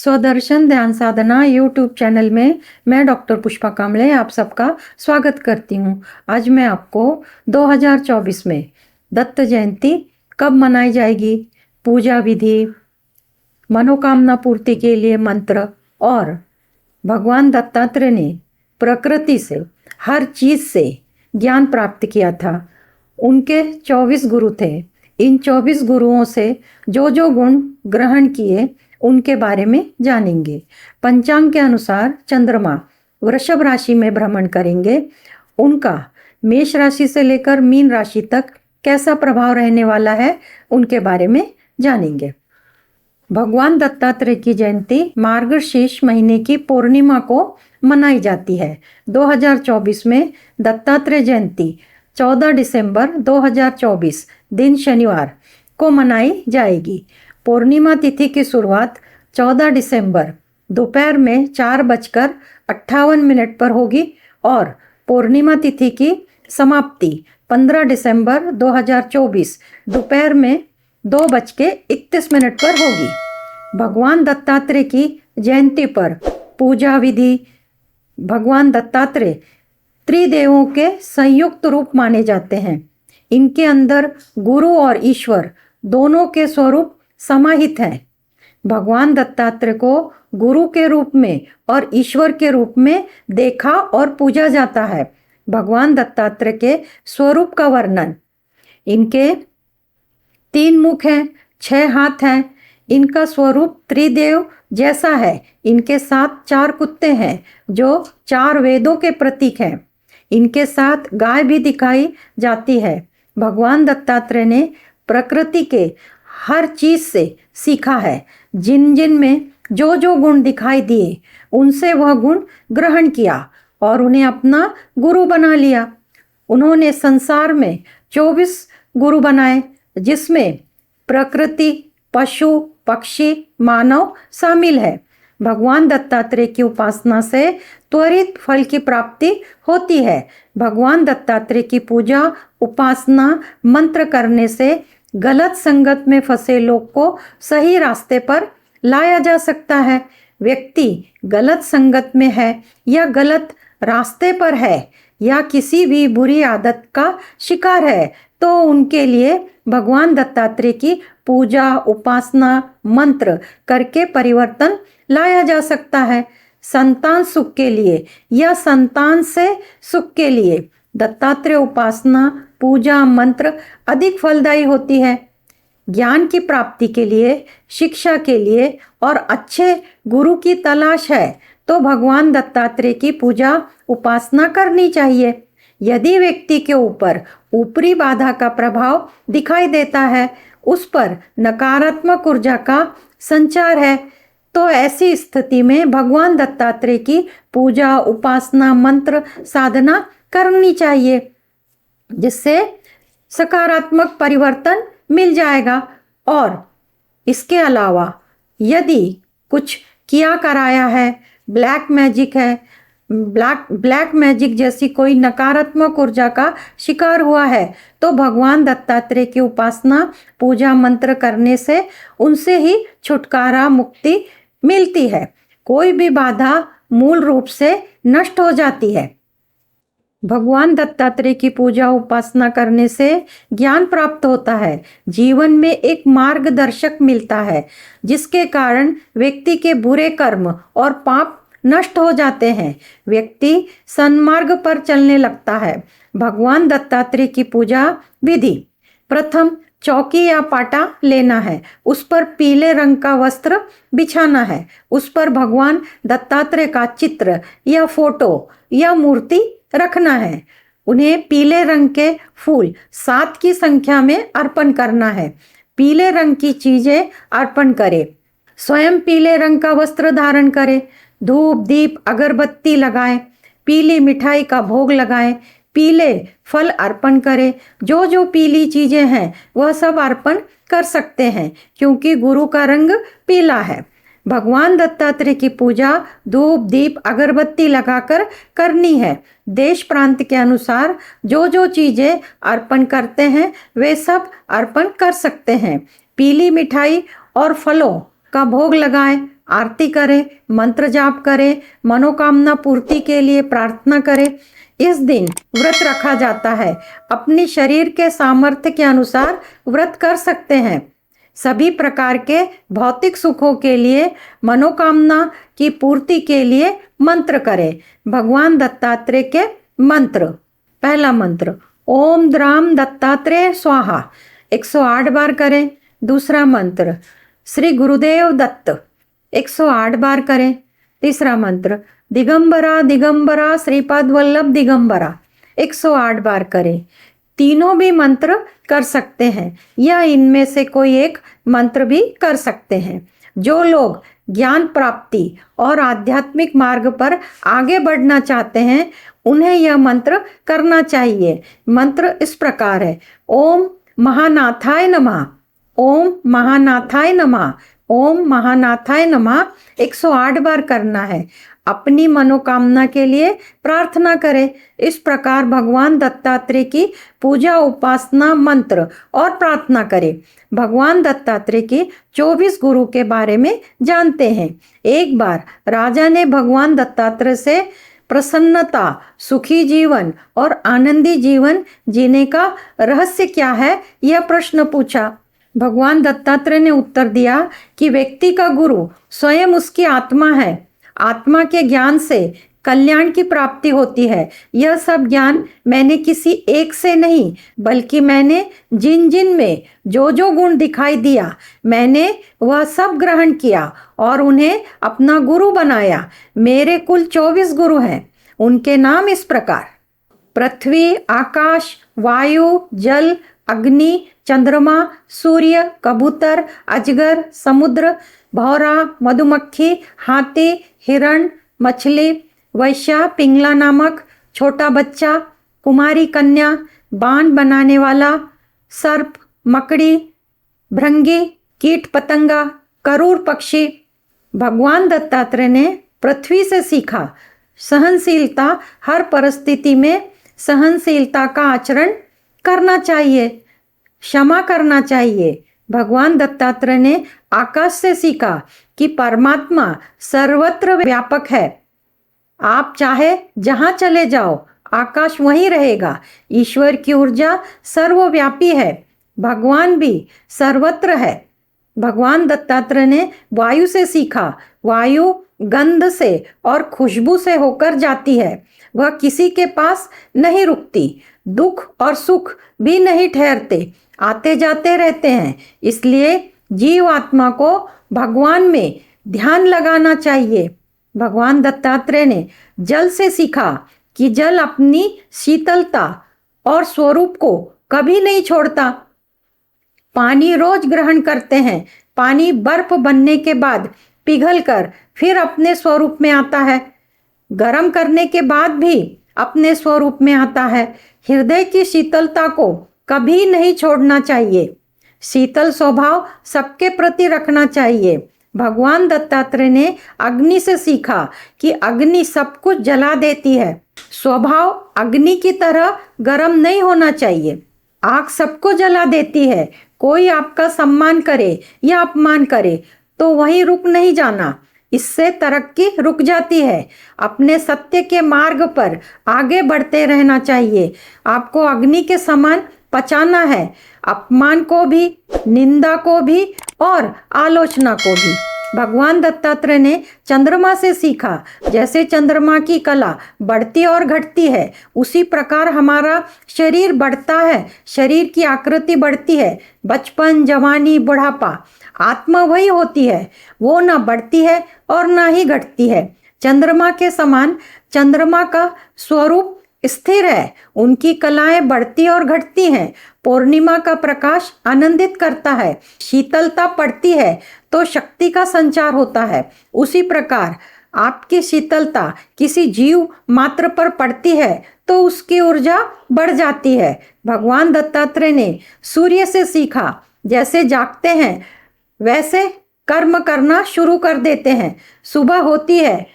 स्वदर्शन ध्यान साधना YouTube channel में मैं डॉक्टर पुष्पा कांबळे आप सबका स्वागत करती हूँ। आज मैं आपको 2024 में दत्त जयंती कब मनाई जाएगी, पूजा विधि, मनोकामना पूर्ति के लिए मंत्र और भगवान दत्तात्रेय ने प्रकृति से हर चीज से ज्ञान प्राप्त किया था। उनके 24 गुरु थे। इन 24 गुरुओं से जो जो गुण ग्रहण किए उनके बारे में जानेंगे। पंचांग के अनुसार चंद्रमा वृषभ राशि में भ्रमण करेंगे। उनका मेष राशि से लेकर मीन राशि तक कैसा प्रभाव रहने वाला है उनके बारे में जानेंगे। भगवान दत्तात्रेय की जयंती मार्गशीर्ष महीने की पूर्णिमा को मनाई जाती है। 2024 में दत्तात्रेय जयंती 14 दिसंबर 2024 दिन शनिवार को मनाई जाएगी। पूर्णिमा तिथि की शुरुआत 14 दिसंबर दोपहर में 4:58 पर होगी और पूर्णिमा तिथि की समाप्ति 15 दिसंबर 2024 दोपहर में 2:31 पर होगी। भगवान दत्तात्रेय की जयंती पर पूजा विधि। भगवान दत्तात्रेय त्रिदेवों के संयुक्त रूप माने जाते हैं। इनके अंदर गुरु और ईश्वर दोनों के स्वरूप समाहित हैं। भगवान दत्तात्रेय को गुरु के रूप में और ईश्वर के रूप में देखा और पूजा जाता है। भगवान दत्तात्रेय के स्वरूप का वर्णन। इनके 3 मुख हैं, 6 हाथ हैं। इनका स्वरूप त्रिदेव जैसा है। इनके साथ 4 कुत्ते हैं जो 4 वेदों के प्रतीक हैं। इनके साथ गाय भी दिखाई जाती है। भगवान दत्तात्रेय ने प्रकृति के हर चीज से सीखा है। जिन जिन में जो जो गुण दिखाई दिए उनसे वह गुण ग्रहण किया और उन्हें अपना गुरु बना लिया। उन्होंने संसार में 24 गुरु बनाए, जिसमें प्रकृति, पशु, पक्षी, मानव शामिल है। भगवान दत्तात्रेय की उपासना से त्वरित फल की प्राप्ति होती है। भगवान दत्तात्रेय की पूजा, उपासना, मंत्र करने से गलत संगत में फंसे लोग को सही रास्ते पर लाया जा सकता है। व्यक्ति गलत संगत में है या गलत रास्ते पर है या किसी भी बुरी आदत का शिकार है तो उनके लिए भगवान दत्तात्रेय की पूजा, उपासना, मंत्र करके परिवर्तन लाया जा सकता है। संतान सुख के लिए या संतान से सुख के लिए दत्तात्रेय उपासना, पूजा, मंत्र अधिक फलदायी होती है। ज्ञान की प्राप्ति के लिए, शिक्षा के लिए और अच्छे गुरु की तलाश है तो भगवान दत्तात्रेय की पूजा, उपासना करनी चाहिए। यदि व्यक्ति के ऊपर ऊपरी बाधा का प्रभाव दिखाई देता है, उस पर नकारात्मक ऊर्जा का संचार है, तो ऐसी स्थिति में भगवान दत्तात्रेय की पूजा, उपासना, मंत्र, साधना करनी चाहिए, जिससे सकारात्मक परिवर्तन मिल जाएगा। और इसके अलावा यदि कुछ किया कराया है, ब्लैक मैजिक है, ब्लैक मैजिक जैसी कोई नकारात्मक ऊर्जा का शिकार हुआ है तो भगवान दत्तात्रेय की उपासना, पूजा, मंत्र करने से उनसे ही छुटकारा, मुक्ति मिलती है। कोई भी बाधा मूल रूप से नष्ट हो जाती है। भगवान दत्तात्रेय की पूजा, उपासना करने से ज्ञान प्राप्त होता है। जीवन में एक मार्गदर्शक मिलता है, जिसके कारण व्यक्ति के बुरे कर्म और पाप नष्ट हो जाते हैं। व्यक्ति सन्मार्ग पर चलने लगता है। भगवान दत्तात्रेय की पूजा विधि। प्रथम चौकी या पाटा लेना है। उस पर पीले रंग का वस्त्र बिछाना है। उस पर भगवान दत्तात्रेय का चित्र या फोटो या मूर्ति रखना है। उन्हें पीले रंग के फूल 7 की संख्या में अर्पण करना है। पीले रंग की चीजें अर्पण करें। स्वयं पीले रंग का वस्त्र धारण करें। धूप, दीप, अगरबत्ती लगाएं। पीली मिठाई का भोग लगाएं। पीले फल अर्पण करें। जो जो पीली चीजें हैं वह सब अर्पण कर सकते हैं, क्योंकि गुरु का रंग पीला है। भगवान दत्तात्रेय की पूजा धूप, दीप, अगरबत्ती लगाकर करनी है। देश प्रांत के अनुसार जो जो चीजें अर्पण करते हैं वे सब अर्पण कर सकते हैं। पीली मिठाई और फलों का भोग लगाएं। आरती करें, मंत्र जाप करें, मनोकामना पूर्ति के लिए प्रार्थना करें। इस दिन व्रत रखा जाता है। अपनी शरीर के सामर्थ्य के अनुसार व्रत कर सकते हैं। सभी प्रकार के भौतिक सुखों के लिए, मनोकामना की पूर्ति के लिए मंत्र करें। भगवान दत्तात्रेय के मंत्र। पहला मंत्र ओम द्राम दत्तात्रेय स्वाहा 108 बार करें। दूसरा मंत्र श्री गुरुदेव दत्त 108 बार करें। तीसरा मंत्र दिगंबरा दिगंबरा श्रीपाद वल्लभ दिगंबरा 108 बार करें। तीनों भी मंत्र कर सकते हैं या इनमें से कोई एक मंत्र भी कर सकते हैं। जो लोग ज्ञान प्राप्ति और आध्यात्मिक मार्ग पर आगे बढ़ना चाहते हैं उन्हें यह मंत्र करना चाहिए। मंत्र इस प्रकार है, ओम महानाथाय नमः, ओम महानाथाय नमः, ओम महानाथाय नमः 108 बार करना है। अपनी मनोकामना के लिए प्रार्थना करें। इस प्रकार भगवान दत्तात्रेय की पूजा, उपासना, मंत्र और प्रार्थना करें। भगवान दत्तात्रेय के 24 गुरु के बारे में जानते हैं। एक बार राजा ने भगवान दत्तात्रेय से प्रसन्नता, सुखी जीवन और आनंदी जीवन जीने का रहस्य क्या है, यह प्रश्न पूछा। भगवान दत्तात्रेय ने उत्तर दिया कि व्यक्ति का गुरु स्वयं उसकी आत्मा है। आत्मा के ज्ञान से कल्याण की प्राप्ति होती है। यह सब ज्ञान मैंने किसी एक से नहीं, बल्कि मैंने जिन जिन में जो जो गुण दिखाई दिया, मैंने वह सब ग्रहण किया और उन्हें अपना गुरु बनाया। मेरे कुल 24 गुरु हैं। उनके नाम इस प्रकार: पृथ्वी, आकाश, वायु, जल, अग्नि, चंद्रमा, सूर्य, कबूतर, अजगर, समुद्र, भौरा, मधुमक्खी, हाथी, हिरण, मछली, वैश्या, पिंगला नामक छोटा बच्चा, कुमारी कन्या, बाण बनाने वाला, सर्प, मकड़ी, भृंगी, कीट पतंगा, करूर पक्षी। भगवान दत्तात्रेय ने पृथ्वी से सीखा सहनशीलता। हर परिस्थिति में सहनशीलता का आचरण करना चाहिए, क्षमा करना चाहिए। भगवान दत्तात्रेय ने आकाश से सीखा कि परमात्मा सर्वत्र व्यापक है। आप चाहे जहां चले जाओ, आकाश वहीं रहेगा। ईश्वर की ऊर्जा सर्वव्यापी है। भगवान भी सर्वत्र है। भगवान दत्तात्रेय ने वायु से सीखा। वायु गंध से और खुशबू से होकर जाती है। वह किसी के पास नहीं रुकती। दुख और सुख भी नहीं ठहरते, आते जाते रहते हैं। इसलिए जीव आत्मा को भगवान में ध्यान लगाना चाहिए। भगवान दत्तात्रेय ने जल से सीखा कि जल अपनी शीतलता और स्वरूप को कभी नहीं छोड़ता। पानी रोज ग्रहण करते हैं। पानी बर्फ बनने के बाद पिघलकर फिर अपने स्वरूप में आता है। गर्म करने के बाद भी अपने स्वरूप में आता है। हृदय की शीतलता को कभी नहीं छोड़ना चाहिए। शीतल स्वभाव सबके प्रति रखना चाहिए। भगवान दत्तात्रेय ने अग्नि से सीखा कि अग्नि सब कुछ जला देती है। स्वभाव अग्नि की तरह गर्म नहीं होना चाहिए। आग सबको जला देती है। कोई आपका सम्मान करे या अपमान करे तो वहीं रुक नहीं जाना, इससे तरक्की रुक जाती है। अपने सत्य के मार्ग पर आगे बढ़ते रहना चाहिए। आपको अग्नि के समान पचाना है, अपमान को भी, निंदा को भी और आलोचना को भी। भगवान दत्तात्रेय ने चंद्रमा से सीखा। जैसे चंद्रमा की कला बढ़ती और घटती है, उसी प्रकार हमारा शरीर बढ़ता है, शरीर की आकृति बढ़ती है। बचपन, जवानी, बुढ़ापा, आत्मा वही होती है। वो ना बढ़ती है और ना ही घटती है। चंद्रमा के समान चंद्रमा का स्वरूप स्थिर है। उनकी कलाएं बढ़ती और घटती हैं। पूर्णिमा का प्रकाश आनंदित करता है। शीतलता पड़ती है तो शक्ति का संचार होता है। उसी प्रकार आपकी शीतलता किसी जीव मात्र पर पड़ती है तो उसकी ऊर्जा बढ़ जाती है। भगवान दत्तात्रेय ने सूर्य से सीखा। जैसे जागते हैं वैसे कर्म करना शुरू कर देते हैं। सुबह होती है,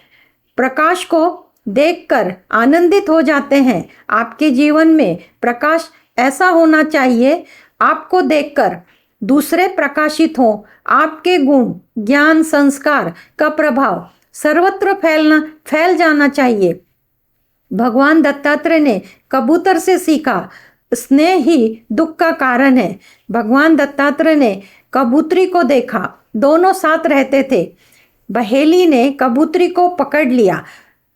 प्रकाश को देखकर आनंदित हो जाते हैं। आपके जीवन में प्रकाश ऐसा होना चाहिए, आपको देखकर दूसरे प्रकाशित हों, आपके गुण, ज्ञान, संस्कार का प्रभाव सर्वत्र फैल जाना चाहिए। भगवान दत्तात्रेय ने कबूतर से सीखा, स्नेह ही दुख का कारण है। भगवान दत्तात्रेय ने कबूतरी को देखा, दोनों साथ रहते थे। बहेली ने कबूतरी को पकड़ लिया,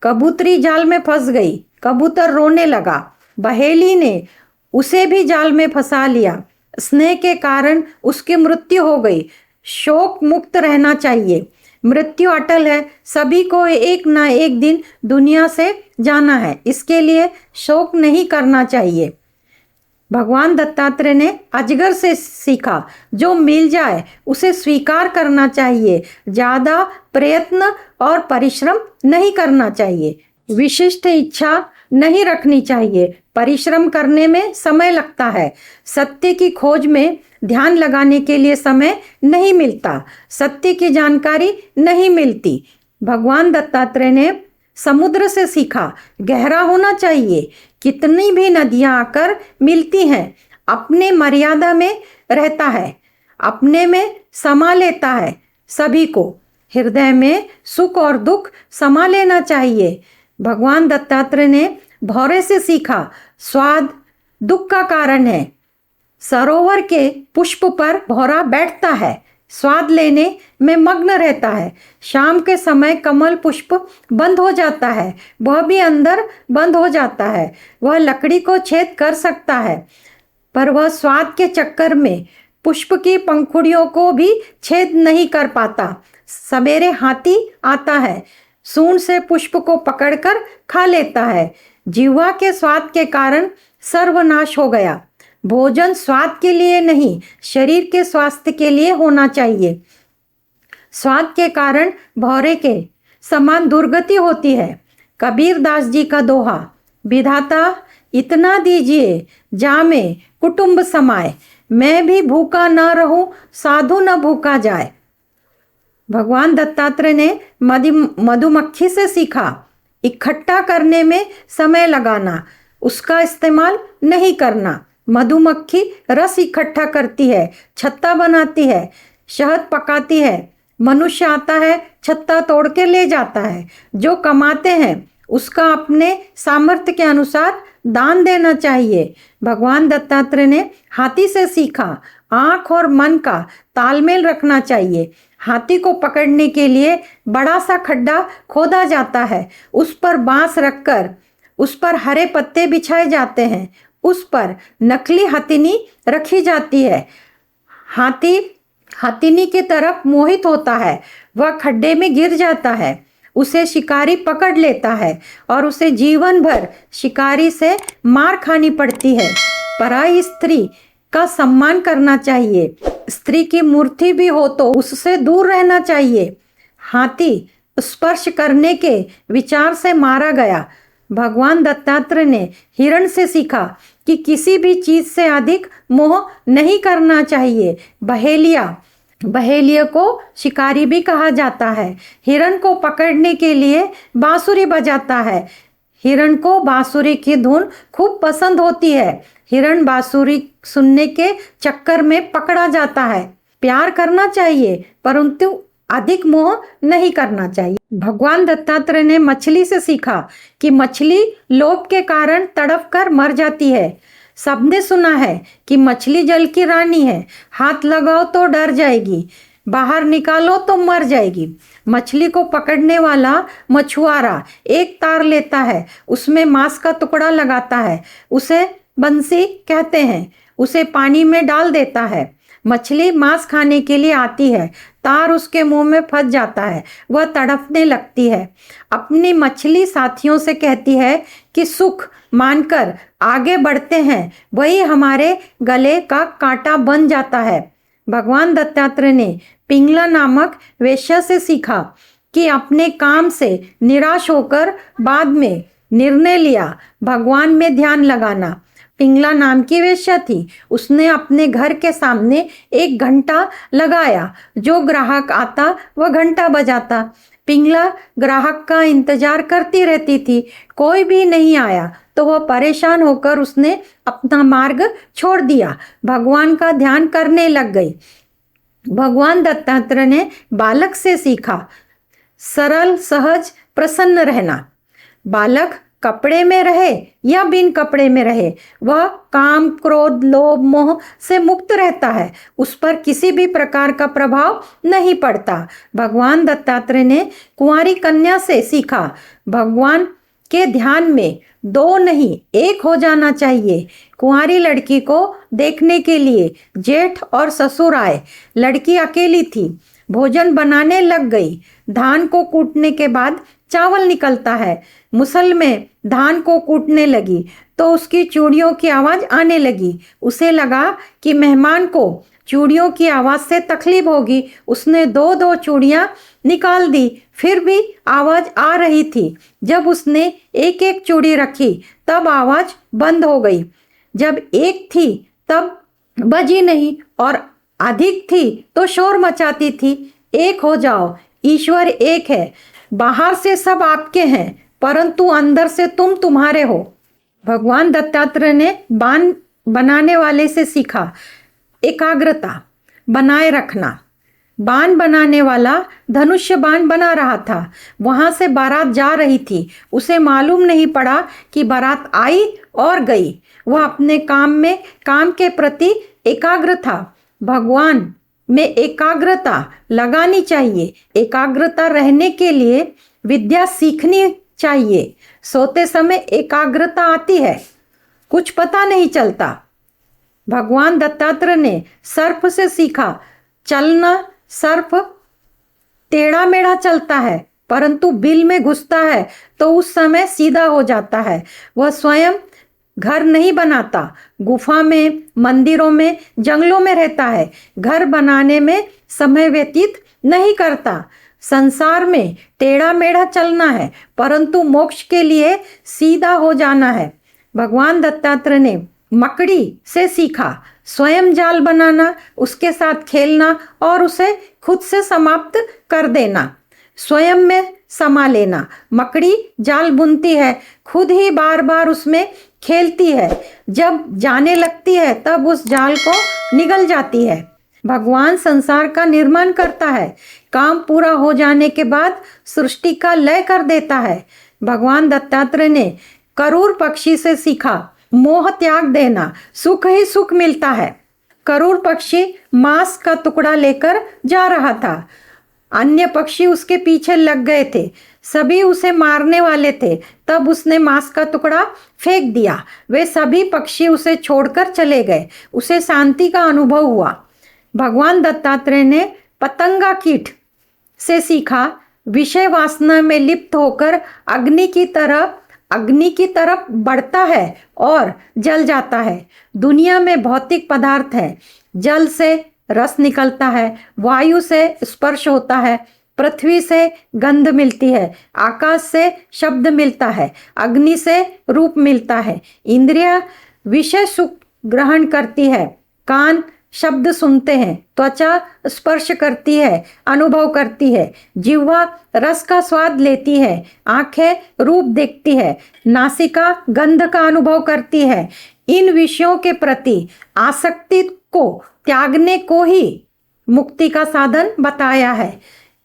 कबूतरी जाल में फंस गई, कबूतर रोने लगा। बहेली ने उसे भी जाल में फंसा लिया, स्नेह के कारण उसकी मृत्यु हो गई। शोक मुक्त रहना चाहिए, मृत्यु अटल है, सभी को एक ना एक दिन दुनिया से जाना है, इसके लिए शोक नहीं करना चाहिए। भगवान दत्तात्रेय ने अजगर से सीखा, जो मिल जाए उसे स्वीकार करना चाहिए, ज़्यादा प्रयत्न और परिश्रम नहीं करना चाहिए, विशिष्ट इच्छा नहीं रखनी चाहिए, परिश्रम करने में समय लगता है, सत्य की खोज में ध्यान लगाने के लिए समय नहीं मिलता, सत्य की जानकारी नहीं मिलती। भगवान दत्तात्रेय ने समुद्र से सीखा, गहरा होना चाहिए, कितनी भी नदियां आकर मिलती हैं, अपने मर्यादा में रहता है, अपने में समा लेता है, सभी को हृदय में सुख और दुख समा लेना चाहिए। भगवान दत्तात्रेय ने भौरे से सीखा, स्वाद दुख का कारण है। सरोवर के पुष्प पर भौरा बैठता है, स्वाद लेने में मग्न रहता है। शाम के समय कमल पुष्प बंद हो जाता है, वह भी अंदर बंद हो जाता है। वह लकड़ी को छेद कर सकता है, पर वह स्वाद के चक्कर में पुष्प की पंखुड़ियों को भी छेद नहीं कर पाता। सवेरे हाथी आता है, सूंड से पुष्प को पकड़कर खा लेता है। जीवा के स्वाद के कारण सर्वनाश हो गया। भोजन स्वाद के लिए नहीं, शरीर के स्वास्थ्य के लिए होना चाहिए। स्वाद के कारण भौरे के समान दुर्गति होती है। कबीर दास जी का दोहा, विधाता इतना दीजिए जामे कुटुंब समाए, मैं भी भूखा न रहूं साधु न भूखा जाए। भगवान दत्तात्रेय ने मधुमक्खी से सीखा, इकट्ठा करने में समय लगाना, उसका इस्तेमाल नहीं करना। मधुमक्खी रस इकट्ठा करती है, छत्ता बनाती है, शहद पकाती है। मनुष्य आता है, छत्ता तोड़ के ले जाता है। जो कमाते हैं उसका अपने सामर्थ्य के अनुसार दान देना चाहिए। भगवान दत्तात्रेय ने हाथी से सीखा, आँख और मन का तालमेल रखना चाहिए। हाथी को पकड़ने के लिए बड़ा सा खड्डा खोदा जाता है, उस पर बांस रखकर उस पर हरे पत्ते बिछाए जाते हैं, उस पर नकली हथिनी रखी जाती है। हाथी हथिनी की तरफ मोहित होता है, वह खड्डे में गिर जाता है, उसे शिकारी पकड़ लेता है और उसे जीवन भर शिकारी से मार खानी पड़ती है। पराई स्त्री का सम्मान करना चाहिए, स्त्री की मूर्ति भी हो तो उससे दूर रहना चाहिए। हाथी स्पर्श करने के विचार से मारा गया। भगवान दत्तात्रेय ने हिरण से सीखा कि किसी भी चीज से अधिक मोह नहीं करना चाहिए। बहेलिया को शिकारी भी कहा जाता है। हिरण को पकड़ने के लिए बांसुरी बजाता है। हिरण को बांसुरी की धुन खूब पसंद होती है। हिरण बांसुरी सुनने के चक्कर में पकड़ा जाता है। प्यार करना चाहिए परंतु अधिक मोह नहीं करना चाहिए। भगवान दत्तात्रेय ने मछली से सीखा कि मछली लोभ के कारण तड़प कर मर जाती है। सबने सुना है कि मछली जल की रानी है, हाथ लगाओ तो डर जाएगी, बाहर निकालो तो मर जाएगी। मछली को पकड़ने वाला मछुआरा एक तार लेता है, उसमें मांस का टुकड़ा लगाता है, उसे बंसी कहते हैं, उसे पानी में डाल देता है। मछली मांस खाने के लिए आती है, तार उसके मुंह में फंस जाता है, वह तड़पने लगती है। अपनी मछली साथियों से कहती है कि सुख मानकर आगे बढ़ते हैं, वही हमारे गले का कांटा बन जाता है। भगवान दत्तात्रेय ने पिंगला नामक वेश्या से सीखा कि अपने काम से निराश होकर बाद में निर्णय लिया भगवान में ध्यान लगाना। पिंगला नाम की वेश्या थी, उसने अपने घर के सामने एक घंटा लगाया, जो ग्राहक आता वह घंटा बजाता। पिंगला ग्राहक का इंतजार करती रहती थी, कोई भी नहीं आया तो वह परेशान होकर उसने अपना मार्ग छोड़ दिया, भगवान का ध्यान करने लग गई। भगवान दत्तात्रेय ने बालक से सीखा सरल, सहज, प्रसन्न रहना। बालक कपड़े में रहे या बिन कपड़े में रहे, वह काम, क्रोध, लोभ, मोह से मुक्त रहता है। उस पर किसी भी प्रकार का प्रभाव नहीं पड़ता। भगवान दत्तात्रेय ने कुंवारी कन्या से सीखा भगवान के ध्यान में दो नहीं एक हो जाना चाहिए। कुंवारी लड़की को देखने के लिए जेठ और ससुर आए। लड़की अकेली थी, भोजन बनाने लग गई। धान को कूटने के बाद चावल निकलता है। मुसल में धान को कूटने लगी तो उसकी चूड़ियों की आवाज आने लगी। उसे लगा कि मेहमान को चूड़ियों की आवाज से तकलीफ होगी। उसने दो दो चूड़ियां निकाल दी, फिर भी आवाज आ रही थी। जब उसने एक एक चूड़ी रखी तब आवाज बंद हो गई। जब एक थी तब बजी नहीं और अधिक थी तो शोर मचाती थी। एक हो जाओ, ईश्वर एक है। बाहर से सब आपके हैं परंतु अंदर से तुम तुम्हारे हो। भगवान दत्तात्रेय ने बाण बनाने वाले से सीखा एकाग्रता बनाए रखना। बाण बनाने वाला धनुष्य बाण बना रहा था। वहां से बारात जा रही थी। उसे मालूम नहीं पड़ा कि बारात आई और गई। वह अपने काम के प्रति एकाग्र था। भगवान में एकाग्रता लगानी चाहिए। एकाग्रता रहने के लिए विद्या सीखनी चाहिए। सोते समय एकाग्रता आती है, कुछ पता नहीं चलता। भगवान दत्तात्रेय ने सर्प से सीखा चलना। सर्प टेढ़ा मेढ़ा चलता है परंतु बिल में घुसता है तो उस समय सीधा हो जाता है। वह स्वयं घर नहीं बनाता, गुफा में, मंदिरों में, जंगलों में रहता है। घर बनाने में समय व्यतीत नहीं करता। संसार में टेढ़ा मेढ़ा चलना है परंतु मोक्ष के लिए सीधा हो जाना है। भगवान दत्तात्रेय ने मकड़ी से सीखा स्वयं जाल बनाना, उसके साथ खेलना और उसे खुद से समाप्त कर देना, स्वयं में समा लेना। मकड़ी जाल बुनती है, खुद ही बार बार उसमें खेलती है। जब जाने लगती है तब उस जाल को निगल जाती है। भगवान संसार का निर्माण करता है, काम पूरा हो जाने के बाद सृष्टि का लय कर देता है। भगवान दत्तात्रेय ने करूर पक्षी से सीखा मोह त्याग देना, सुख ही सुख मिलता है। करूर पक्षी मांस का टुकड़ा लेकर जा रहा था। अन्य पक्षी उसके पीछे लग गए थे, सभी उसे मारने वाले थे। तब उसने मांस का टुकड़ा फेंक दिया। वे सभी पक्षी उसे छोड़कर चले गए। उसे शांति का अनुभव हुआ। भगवान दत्तात्रेय ने पतंगा कीट से सीखा विषय वासना में लिप्त होकर अग्नि की तरफ बढ़ता है और जल जाता है। दुनिया में भौतिक पदार्थ है। जल से रस निकलता है, वायु से स्पर्श होता है, पृथ्वी से गंध मिलती है, आकाश से शब्द मिलता है, अग्नि से रूप मिलता है। इंद्रिया विषय सुख ग्रहण करती है, कान शब्द सुनते हैं, त्वचा स्पर्श करती है, अनुभव करती है, जिह्वा रस का स्वाद लेती है, आंखें रूप देखती है, नासिका गंध का अनुभव करती है। इन विषयों के प्रति आसक्ति को त्यागने को ही मुक्ति का साधन बताया है।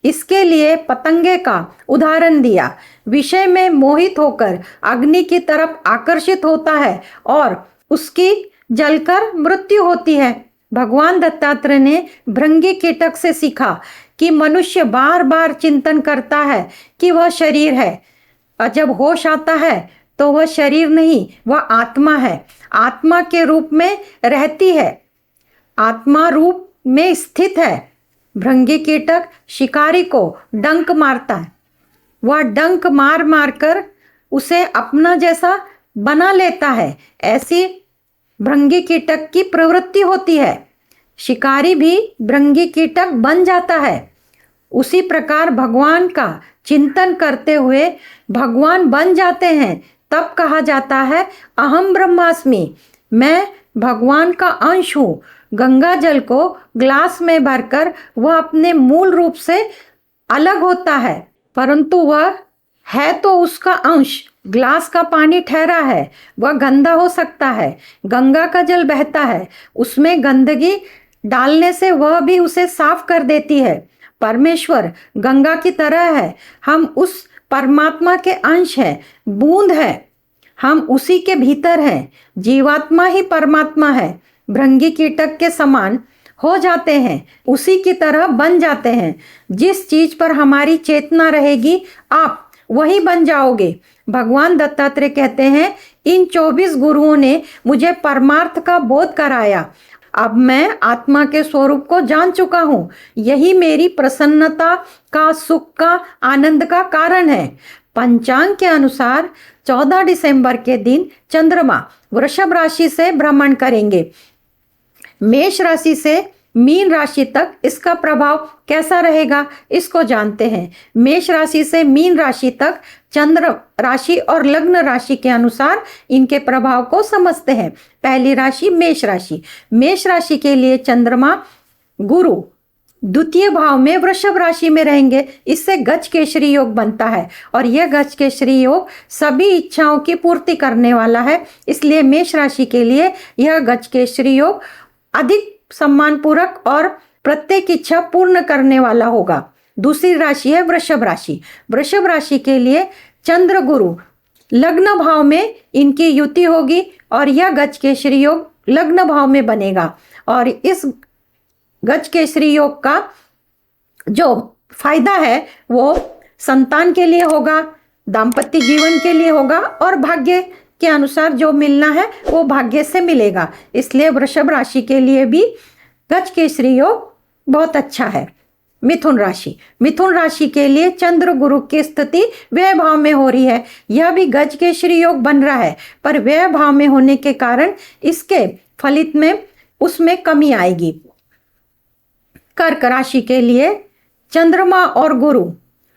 इसके लिए पतंगे का उदाहरण दिया। विषय में मोहित होकर अग्नि की तरफ आकर्षित होता है और उसकी जलकर मृत्यु होती है। भगवान दत्तात्रेय ने भृंगी कीटक से सीखा कि मनुष्य बार बार चिंतन करता है कि वह शरीर है, और जब होश आता है तो वह शरीर नहीं, वह आत्मा है। आत्मा के रूप में रहती है, आत्मा रूप में स्थित है। भृंगी कीटक शिकारी को डंक मारता है। वह डंक मार मार कर उसे अपना जैसा बना लेता है। ऐसी भृंगी कीटक की प्रवृत्ति होती है। शिकारी भी भृंगी कीटक बन जाता है। उसी प्रकार भगवान का चिंतन करते हुए भगवान बन जाते हैं। तब कहा जाता है अहम ब्रह्मास्मि, मैं भगवान का अंश हूँ। गंगा जल को ग्लास में भरकर वह अपने मूल रूप से अलग होता है, परंतु वह है तो उसका अंश ग्लास का पानी ठहरा है, वह गंदा हो सकता है। गंगा का जल बहता है, उसमें गंदगी डालने से वह भी उसे साफ कर देती है। परमेश्वर गंगा की तरह है, हम उस परमात्मा के अंश हैं, बूंद है, हम उसी के भीतर हैं। जीवात्मा ही परमात्मा है। भृंगी कीटक के समान हो जाते हैं, उसी की तरह बन जाते हैं। जिस चीज पर हमारी चेतना रहेगी आप वही बन जाओगे। भगवान दत्तात्रेय कहते हैं, इन 24 गुरुओं ने मुझे परमार्थ का बोध कराया। अब मैं आत्मा के स्वरूप को जान चुका हूं। यही मेरी प्रसन्नता का, सुख का, आनंद का कारण है। पंचांग के अनुसार 14 दिसंबर के दिन चंद्रमा वृषभ राशि से भ्रमण करेंगे। मेष राशि से मीन राशि तक इसका प्रभाव कैसा रहेगा, इसको जानते हैं। मेष राशि से मीन राशि तक चंद्र राशि और लग्न राशि के अनुसार इनके प्रभाव को समझते हैं। पहली राशि मेष राशि। मेष राशि के लिए चंद्रमा गुरु द्वितीय भाव में वृषभ राशि में रहेंगे। इससे गज केसरी योग बनता है और यह गज केसरी योग सभी इच्छाओं की पूर्ति करने वाला है। इसलिए मेष राशि के लिए यह गज केसरी योग अधिक सम्मानपूर्वक और प्रत्येक इच्छा पूर्ण करने वाला होगा। दूसरी राशि है वृषभ राशि। वृषभ राशि के लिए चंद्र गुरु लग्न भाव में इनकी युति होगी और यह गज केसरी योग लग्न भाव में बनेगा। और इस गज केसरी योग का जो फायदा है वो संतान के लिए होगा, दाम्पत्य जीवन के लिए होगा और भाग्य के अनुसार जो मिलना है वो भाग्य से मिलेगा। इसलिए वृषभ राशि के लिए भी गज केसरी योग बहुत अच्छा है। मिथुन राशि। मिथुन राशि के लिए चंद्र गुरु की स्थिति व्यय भाव में हो रही है। यह भी गज केसरी योग बन रहा है, पर व्यय भाव में होने के कारण इसके फलित में उसमें कमी आएगी। कर्क राशि के लिए चंद्रमा और गुरु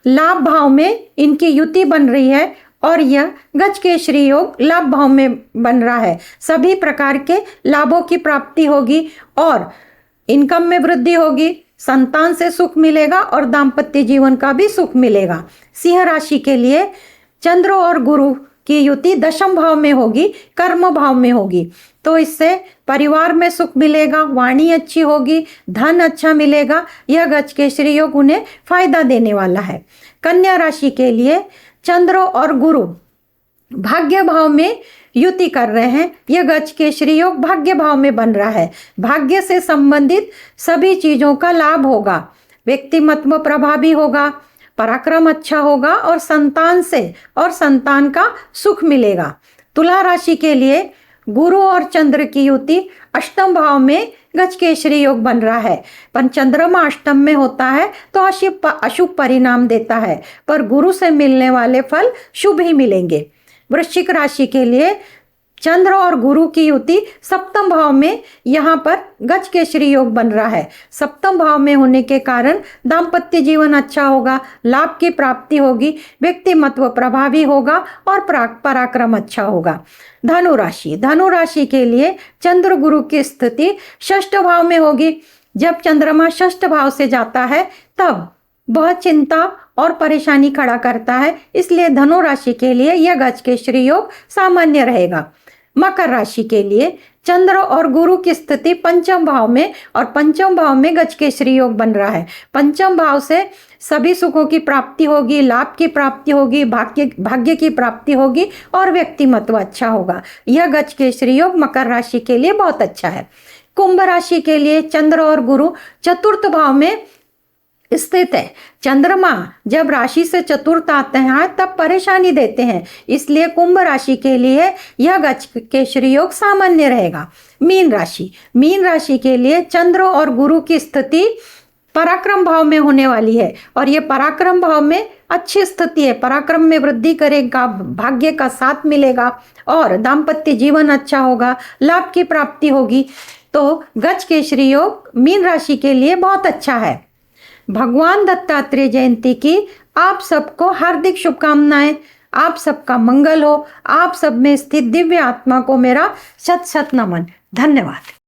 लाभ भाव में इनकी युति बन रही है और यह गज केसरी योग लाभ भाव में बन रहा है। सभी प्रकार के लाभों की प्राप्ति होगी और इनकम में वृद्धि होगी, संतान से सुख मिलेगा और दाम्पत्य जीवन का भी सुख मिलेगा। सिंह राशि के लिए चंद्र और गुरु की युति दशम भाव में होगी, कर्म भाव में होगी, तो इससे परिवार में सुख मिलेगा, वाणी अच्छी होगी, धन अच्छा मिलेगा। यह गज केसरी योग उन्हें फायदा देने वाला है। कन्या राशि के लिए चंद्र और गुरु भाग्य भाव में युति कर रहे हैं। यह गज केसरी योग भाग्य भाव में बन रहा है। भाग्य से संबंधित सभी चीजों का लाभ होगा, व्यक्तिमत्व प्रभावी होगा, पराक्रम अच्छा होगा और संतान से और संतान का सुख मिलेगा। तुला राशि के लिए गुरु और चंद्र की युति अष्टम भाव में गज केसरी योग बन रहा है। पर चंद्रमा अष्टम में होता है तो अशुभ परिणाम देता है, पर गुरु से मिलने वाले फल शुभ ही मिलेंगे। वृश्चिक राशि के लिए चंद्र और गुरु की युति सप्तम भाव में यहाँ पर गज केसरी योग बन रहा है। सप्तम भाव में होने के कारण दाम्पत्य जीवन अच्छा होगा, लाभ की प्राप्ति होगी, व्यक्तिमत्व प्रभावी होगा और पराक्रम अच्छा होगा। धनु राशि। धनु राशि के लिए चंद्र गुरु की स्थिति षष्ठ भाव में होगी। जब चंद्रमा षष्ठ भाव से जाता है तब बहुत चिंता और परेशानी खड़ा करता है, इसलिए धनु राशि के लिए यह गज केसरी योग सामान्य रहेगा। मकर राशि के लिए चंद्र और गुरु की स्थिति पंचम भाव में और पंचम भाव में गज केसरी योग बन रहा है। पंचम भाव से सभी सुखों की प्राप्ति होगी, लाभ की प्राप्ति होगी, भाग्य की प्राप्ति होगी और व्यक्तिमत्व अच्छा होगा। यह गज केसरी योग मकर राशि के लिए बहुत अच्छा है। कुंभ राशि के लिए चंद्र और गुरु चतुर्थ भाव में स्थित है। चंद्रमा जब राशि से चतुर्थ आते हैं तब परेशानी देते हैं, इसलिए कुंभ राशि के लिए यह गज केसरी योग सामान्य रहेगा। मीन राशि। मीन राशि के लिए चंद्र और गुरु की स्थिति पराक्रम भाव में होने वाली है और यह पराक्रम भाव में अच्छी स्थिति है। पराक्रम में वृद्धि करेगा, भाग्य का साथ मिलेगा और दाम्पत्य जीवन अच्छा होगा, लाभ की प्राप्ति होगी। तो गज केसरी योग मीन राशि के लिए बहुत अच्छा है। भगवान दत्तात्रेय जयंती की आप सबको हार्दिक शुभकामनाएं। आप सबका मंगल हो। आप सब में स्थित दिव्य आत्मा को मेरा शत शत नमन। धन्यवाद।